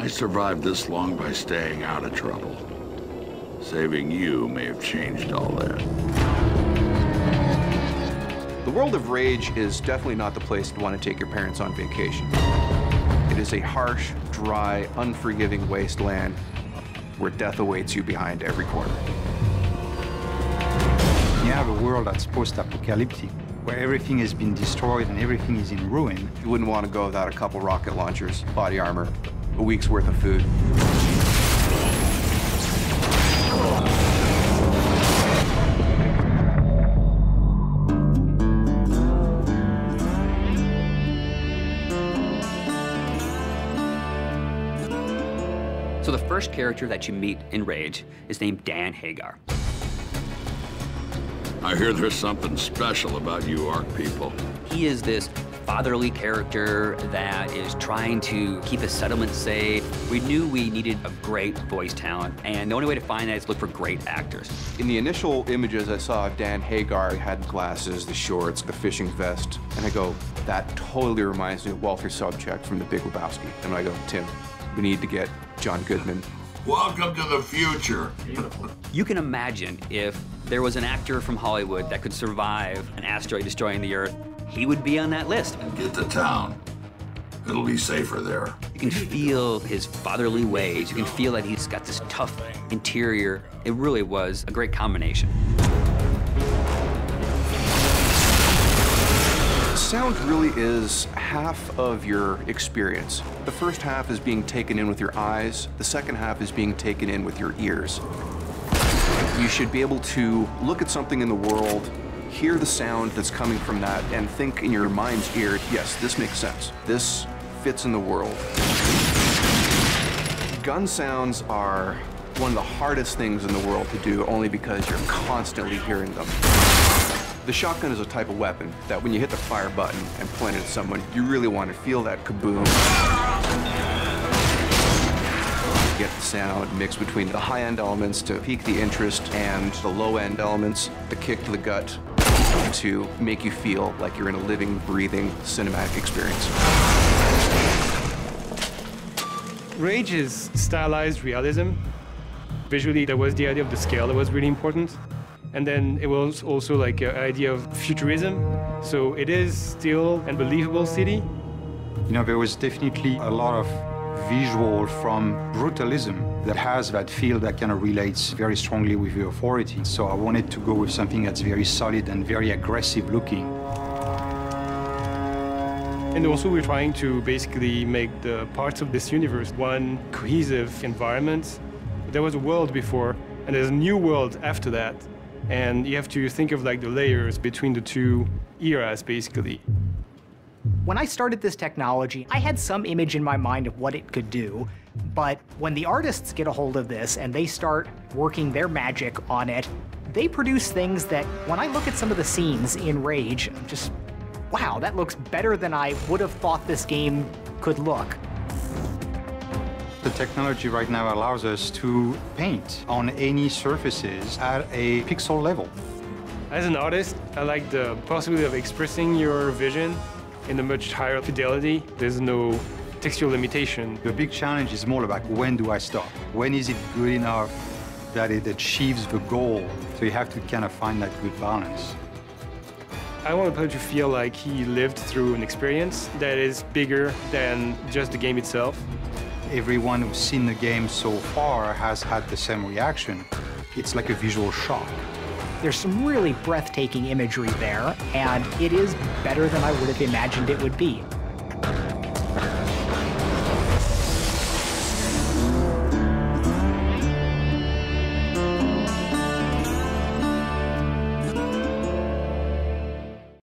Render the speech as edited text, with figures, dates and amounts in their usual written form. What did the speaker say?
I survived this long by staying out of trouble. Saving you may have changed all that. The world of Rage is definitely not the place to want to take your parents on vacation. It is a harsh, dry, unforgiving wasteland where death awaits you behind every corner. You have a world that's post-apocalyptic, where everything has been destroyed and everything is in ruin. You wouldn't want to go without a couple rocket launchers, body armor, a week's worth of food. So the first character that you meet in Rage is named Dan Hagar. I hear there's something special about you Ark people. He is this fatherly character that is trying to keep his settlement safe. We knew we needed a great voice talent, and the only way to find that is look for great actors. In the initial images I saw of Dan Hagar, he had glasses, the shorts, the fishing vest, and I go, that totally reminds me of Walter Sobchak from The Big Lebowski. And I go, Tim, we need to get John Goodman. Welcome to the future. You can imagine if there was an actor from Hollywood that could survive an asteroid destroying the Earth, he would be on that list. Get to town. It'll be safer there. You can feel his fatherly ways. You can feel that he's got this tough interior. It really was a great combination. Sound really is half of your experience. The first half is being taken in with your eyes. The second half is being taken in with your ears. You should be able to look at something in the world, hear the sound that's coming from that, and think in your mind's ear, yes, this makes sense. This fits in the world. Gun sounds are one of the hardest things in the world to do, only because you're constantly hearing them. The shotgun is a type of weapon that when you hit the fire button and point it at someone, you really want to feel that kaboom. Get the sound mixed between the high-end elements to pique the interest and the low-end elements, the kick to the gut, to make you feel like you're in a living, breathing, cinematic experience. Rage is stylized realism. Visually, there was the idea of the scale that was really important. And then it was also like an idea of futurism. So it is still a believable city. You know, there was definitely a lot of visual from brutalism that has that feel that kind of relates very strongly with the authority. So I wanted to go with something that's very solid and very aggressive looking. And also we're trying to basically make the parts of this universe one cohesive environment. There was a world before, and there's a new world after that. And you have to think of like the layers between the two eras, basically. When I started this technology, I had some image in my mind of what it could do, but when the artists get a hold of this and they start working their magic on it, they produce things that, when I look at some of the scenes in Rage, I'm just, wow, that looks better than I would have thought this game could look. The technology right now allows us to paint on any surfaces at a pixel level. As an artist, I like the possibility of expressing your vision in a much higher fidelity. There's no textual limitation. The big challenge is more about when do I stop? When is it good enough that it achieves the goal? So you have to kind of find that good balance. I want the player to feel like he lived through an experience that is bigger than just the game itself. Everyone who's seen the game so far has had the same reaction. It's like a visual shock. There's some really breathtaking imagery there, and it is better than I would have imagined it would be.